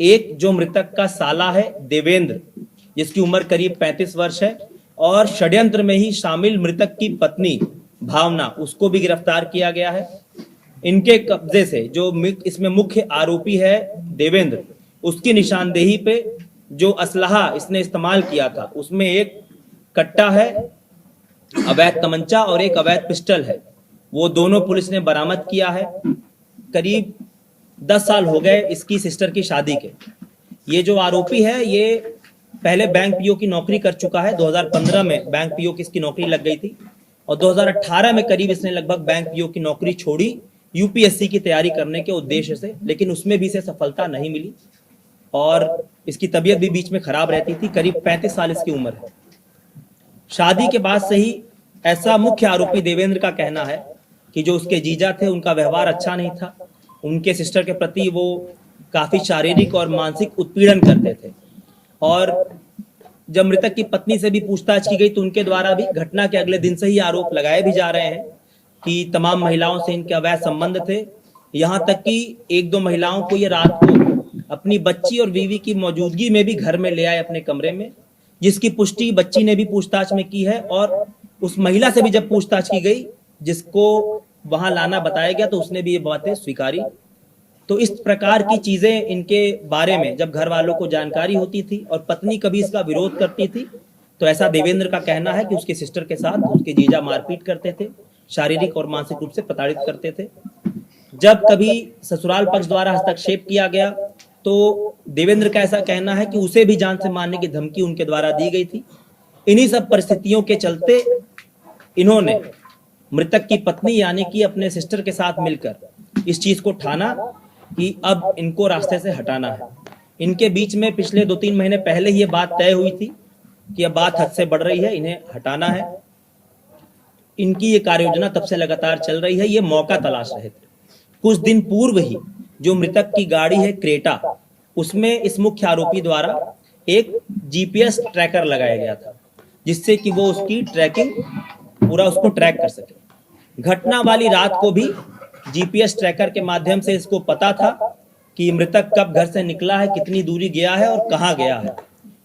एक जो मृतक का साला है देवेंद्र, जिसकी उम्र करीब 35 वर्ष है, और षड्यंत्र में ही शामिल मृतक की पत्नी भावना, उसको भी गिरफ्तार किया गया है। इनके कब्जे से जो इसमें मुख्य आरोपी है देवेंद्र, उसकी निशानदेही पे जो असलहा इसने इस्तेमाल किया था उसमें एक कट्टा है, अवैध तमंचा और एक अवैध पिस्टल है। वो दोनों पुलिस ने बरामद किया है। करीब 10 साल हो गए इसकी सिस्टर की शादी के। ये जो आरोपी है ये पहले बैंक पीओ की नौकरी कर चुका है। 2015 में बैंक पीओ की इसकी नौकरी लग गई थी और 2018 में करीब इसने लगभग बैंक पीओ की नौकरी छोड़ी यूपीएससी की तैयारी करने के उद्देश्य से, लेकिन उसमें भी इसे सफलता नहीं मिली और इसकी तबीयत भी बीच में खराब रहती थी। करीब 35 साल इसकी उम्र है। शादी के बाद से ही ऐसा मुख्य आरोपी देवेंद्र का कहना है कि जो उसके जीजा थे उनका व्यवहार अच्छा नहीं था। उनके सिस्टर के प्रति वो काफी शारीरिक और मानसिक उत्पीड़न करते थे। और जब मृतक की पत्नी से भी पूछताछ की गई तो उनके द्वारा भी घटना के अगले दिन से ही आरोप लगाए भी जा रहे हैं कि तमाम महिलाओं से इनके अवैध संबंध थे। यहाँ तक कि एक दो महिलाओं को ये रात को अपनी बच्ची और बीवी की मौजूदगी में भी घर में ले आए अपने कमरे में, जिसकी पुष्टि बच्ची ने भी पूछताछ में की है। और उस महिला से भी जब पूछताछ की गई जिसको वहां लाना बताया गया तो उसने भी ये बातें स्वीकारी। तो इस प्रकार की चीजें इनके बारे में जब घर वालों को जानकारी होती थी और पत्नी कभी इसका विरोध करती थी तो ऐसा देवेंद्र का कहना है कि उसके सिस्टर के साथ उसके जीजा मारपीट करते थे, शारीरिक और मानसिक रूप से प्रताड़ित करते थे। जब कभी ससुराल पक्ष द्वारा हस्तक्षेप किया गया तो देवेंद्र का ऐसा कहना है कि उसे भी जान से मारने की धमकी उनके द्वारा दी गई थी। इन्हीं सब परिस्थितियों के चलते इन्होंने मृतक की पत्नी यानी कि अपने सिस्टर के साथ मिलकर इस चीज को ठाना कि अब इनको रास्ते से हटाना है। इनके बीच में पिछले 2-3 महीने पहले ही ये बात तय हुई थी कि अब बात हद से बढ़ रही है, इन्हें हटाना है। इनकी ये कार्य योजना तब से लगातार चल रही है। ये मौका तलाश रहे थे। कुछ दिन पूर्व ही जो मृतक की गाड़ी है क्रेटा, उसमें इस मुख्य आरोपी द्वारा एक जीपीएस ट्रैकर लगाया गया था जिससे कि वो उसकी ट्रैकिंग पूरा उसको ट्रैक कर सके। घटना वाली रात को भी जीपीएस ट्रैकर के माध्यम से इसको पता था कि मृतक कब घर से निकला है, कितनी दूरी गया है और कहाँ गया है।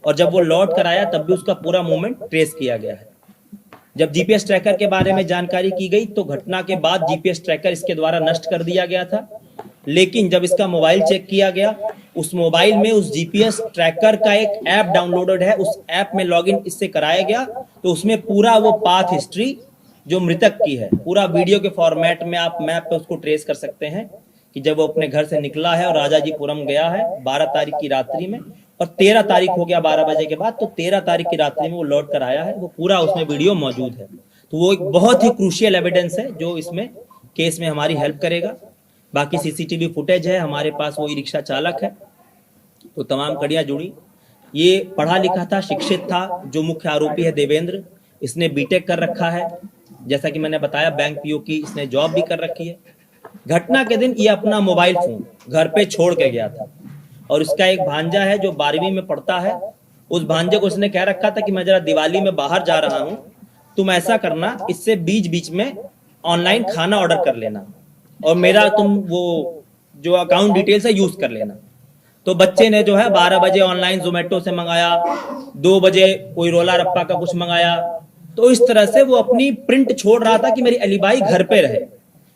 और जब वो लौट कर आया तब भी उसका पूरा मूवमेंट ट्रेस किया गया है। जब जीपीएस ट्रैकर के बारे में जानकारी की गई तो घटना के बाद जीपीएस ट्रैकर इसके द्वारा नष्ट कर दिया गया था। लेकिन जब इसका मोबाइल चेक किया गया, उस मोबाइल में उस जीपीएस ट्रैकर का एक ऐप डाउनलोडेड है। उस ऐप में लॉगिन इससे कराया गया तो उसमें पूरा वो पाथ हिस्ट्री जो मृतक की है पूरा वीडियो के फॉर्मेट में आप मैप पे उसको ट्रेस कर सकते हैं कि जब वो अपने घर से निकला है और राजाजीपुरम गया है 12 तारीख की रात्रि में और 13 तारीख हो गया 12 बजे के बाद, तो 13 तारीख की रात्रि में वो लौट कर आया है। वो पूरा उसमें वीडियो मौजूद है। तो वो एक बहुत ही क्रूशियल एविडेंस है जो इसमें केस में हमारी हेल्प करेगा। बाकी सीसीटीवी फुटेज है हमारे पास, वो ई रिक्शा चालक है, तो तमाम कड़ियां जुड़ी। ये पढ़ा लिखा था, शिक्षित था। जो मुख्य आरोपी है देवेंद्र, इसने बीटेक कर रखा है। जैसा कि मैंने बताया बैंक पीओ की इसने जॉब भी कर रखी है। घटना के दिन ये अपना मोबाइल फोन घर पे छोड़ के गया था और इसका एक भांजा है जो 12वीं में पढ़ता है। उस भांजे को इसने कह रखा था कि मैं जरा दिवाली में बाहर जा रहा हूं, तुम ऐसा करना इससे बीच बीच में ऑनलाइन खाना ऑर्डर कर लेना और मेरा तुम वो जो अकाउंट डिटेल्स है यूज कर लेना। तो बच्चे ने जो है 12 बजे ऑनलाइन जोमेटो से मंगाया, 2 बजे कोई रोला रप्पा का कुछ मंगाया। तो इस तरह से वो अपनी प्रिंट छोड़ रहा था कि मेरी अलीबाई घर पे रहे,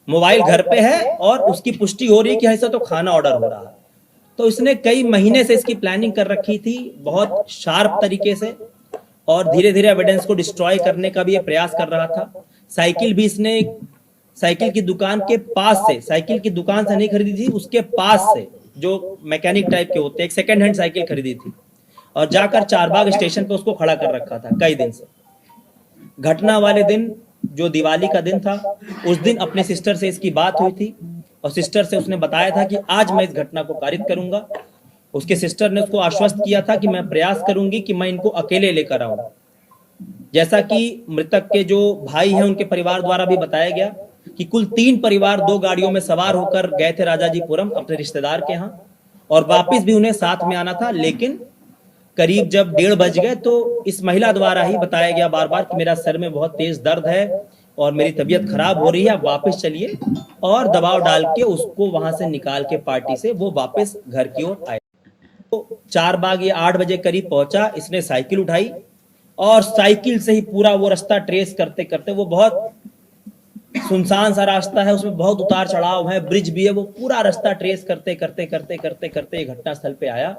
मोबाइल घर पे है और उसकी पुष्टि हो रही है कि ऐसा तो खाना ऑर्डर हो रहा है। तो इसने कई महीने से इसकी प्लानिंग कर रखी थी बहुत शार्प तरीके से और धीरे धीरे एविडेंस को डिस्ट्रॉय करने का भी ये प्रयास कर रहा था। साइकिल भी इसने साइकिल की दुकान के पास से, साइकिल की दुकान से नहीं खरीदी थी, उसके पास से जो मैकेनिक टाइप के होते हैं, एक सेकेंड हैंड साइकिल खरीदी थी और जाकर चारबाग स्टेशन पे उसको खड़ा कर रखा था कई दिन से। घटना वाले दिन जो दिवाली का दिन था, उस दिन अपने सिस्टर से इसकी बात हुई थी और सिस्टर से उसने बताया था कि आज मैं इस घटना को कारित करूंगा। उसके सिस्टर ने उसको आश्वस्त किया था कि मैं प्रयास करूंगी कि मैं इनको अकेले लेकर आऊं। जैसा कि मृतक के जो भाई हैं उनके परिवार द्वारा भी बताया गया कि कुल 3 परिवार 2 गाड़ियों में सवार होकर गए थे राजाजीपुरम अपने रिश्तेदार के यहाँ और वापिस भी उन्हें साथ में आना था। लेकिन करीब जब 1:30 बज गए तो इस महिला द्वारा ही बताया गया बार बार कि मेरा सर में बहुत तेज दर्द है और मेरी तबीयत खराब हो रही है, आप वापस चलिए। और दबाव डाल के उसको वहां से निकाल के पार्टी से वो वापस घर की ओर आए। 4 बाग या 8 बजे करीब पहुंचा, इसने साइकिल उठाई और साइकिल से ही पूरा वो रास्ता ट्रेस करते करते, वो बहुत सुनसान सा रास्ता है, उसमें बहुत उतार चढ़ाव है, ब्रिज भी है, वो पूरा रास्ता ट्रेस करते करते करते करते करते घटनास्थल पे आया।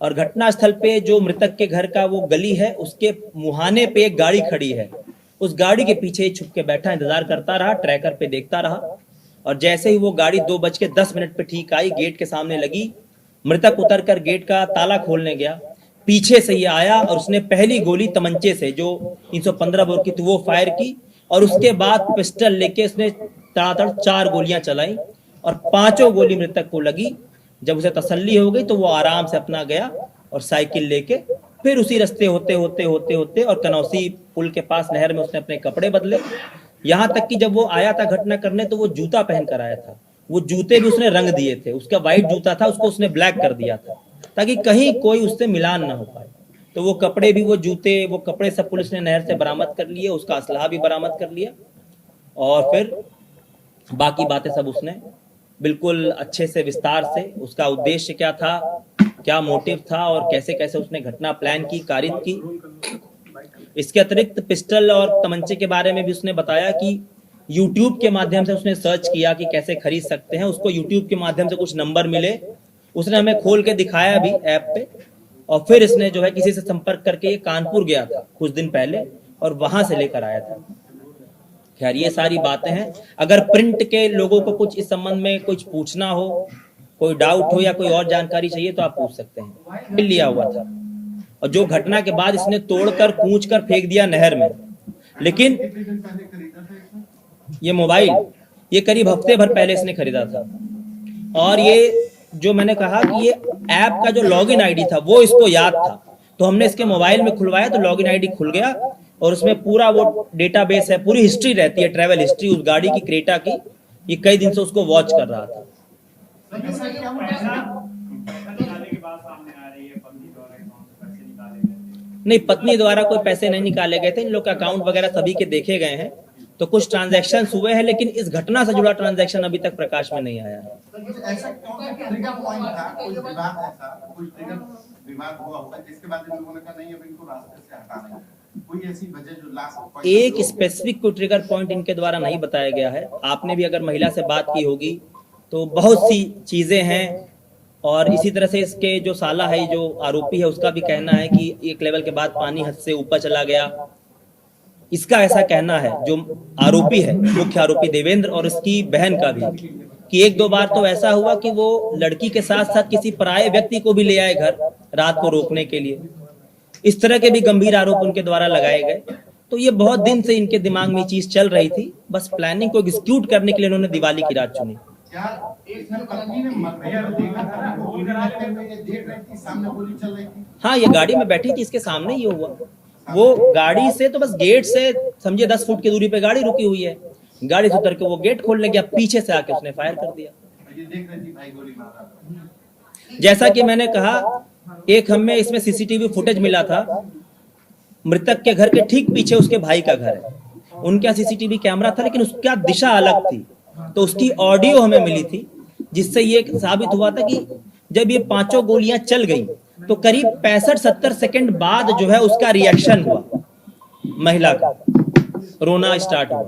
और घटनास्थल पे जो मृतक के घर का वो गली है, उसके मुहाने पे एक गाड़ी खड़ी है, उस गाड़ी के पीछे ही छुप के बैठा इंतजार करता रहा, ट्रैकर पे देखता रहा। और जैसे ही वो गाड़ी 2:10 पे ठीक आई, गेट के सामने लगी, मृतक उतर कर गेट का ताला खोलने गया, पीछे से ये आया और उसने पहली गोली तमंचे से जो 315 बोर की थी वो फायर की, और उसके बाद पिस्टल लेके उसने तड़ातड़ 4 गोलियां चलाई और 5 गोली मृतक को लगी। जब उसे तसल्ली हो गई तो वो आराम से अपना गया और साइकिल लेके फिर उसी रास्ते होते होते होते होते और कनौसी पुल के पास नहर में उसने अपने कपड़े बदले। यहाँ तक कि जब वो आया था घटना करने तो वो जूता पहन कर आया था, वो जूते भी उसने रंग दिए थे, उसका व्हाइट जूता था उसको उसने ब्लैक कर दिया था ताकि कहीं कोई उससे मिलान ना हो पाए। तो वो कपड़े भी, वो जूते, वो कपड़े सब पुलिस ने नहर से बरामद कर लिए, उसका असलहा भी बरामद कर लिया और फिर बाकी बातें सब उसने बिल्कुल अच्छे से विस्तार से, उसका उद्देश्य क्या था, क्या मोटिव था और कैसे कैसे उसने घटना प्लान की, कारित की। इसके अतिरिक्त पिस्टल और तमंचे के बारे में भी उसने बताया कि YouTube के माध्यम से उसने सर्च किया कि कैसे खरीद सकते हैं, उसको YouTube के माध्यम से कुछ नंबर मिले, उसने हमें खोल के दिखाया भी ऐप पे, और फिर इसने जो है किसी से संपर्क करके ये कानपुर गया था कुछ दिन पहले और वहां से लेकर आया था। खैर ये सारी बातें हैं। अगर प्रिंट के लोगों को कुछ इस संबंध में कुछ पूछना हो, कोई डाउट हो या कोई और जानकारी चाहिए तो आप पूछ सकते हैं। मिल लिया हुआ था और जो घटना के बाद इसने तोड़कर कूच कर फेंक दिया नहर में। लेकिन ये मोबाइल ये करीब हफ्ते भर पहले इसने खरीदा था और ये जो मैंने कहा कि ये ऐप का जो लॉगिन आईडी था वो इसको याद था, तो हमने इसके मोबाइल में खुलवाया तो लॉगिन आईडी खुल गया और उसमें पूरा वो डेटाबेस है, पूरी हिस्ट्री रहती है, ट्रैवल हिस्ट्री उस गाड़ी की, क्रेटा की। ये कई दिन से उसको वॉच कर रहा था। नहीं, पत्नी द्वारा कोई पैसे नहीं निकाले गए थे, इन लोग के अकाउंट वगैरह सभी के देखे गए हैं, तो कुछ ट्रांजैक्शन हुए हैं, लेकिन इस घटना से जुड़ा ट्रांजैक्शन अभी तक प्रकाश में नहीं आया है। एक स्पेसिफिक कोई ट्रिगर पॉइंट इनके द्वारा नहीं बताया गया है। आपने भी अगर महिला से बात की होगी तो बहुत सी चीजें हैं और इसी तरह से इसके जो साला है, जो आरोपी है, उसका भी कहना है कि एक लेवल के बाद पानी हद से ऊपर चला गया। इसका ऐसा कहना है, जो आरोपी है, मुख्य आरोपी देवेंद्र और इसकी बहन का भी, कि 1-2 बार तो ऐसा हुआ कि वो लड़की के साथ साथ किसी पराये व्यक्ति को भी ले आए घर रात को रोकने के लिए। इस तरह के भी गंभीर आरोप उनके द्वारा लगाए गए। तो ये बहुत दिन से इनके दिमाग में चीज चल रही थी, बस प्लानिंग को एग्जीक्यूट करने के लिए उन्होंने दिवाली की रात चुनी। हाँ, ये गाड़ी में बैठी थी, इसके सामने ही हुआ। वो गाड़ी से तो बस गेट से समझिए 10 फुट की दूरी पे गाड़ी रुकी हुई है, गाड़ी से उतर के वो गेट खोलने गया, पीछे से आके उसने फायर कर दिया। जैसा कि मैंने कहा, एक हमें इसमें सीसीटीवी फुटेज मिला था, मृतक के घर के ठीक पीछे उसके भाई का घर है, उनका सीसीटीवी कैमरा था लेकिन उसका दिशा अलग थी, तो उसकी ऑडियो हमें मिली थी, जिससे ये साबित हुआ था कि जब ये 5 गोलियां चल गई तो करीब 65-70 सेकंड बाद जो है उसका रिएक्शन हुआ, महिला का रोना स्टार्ट हुआ।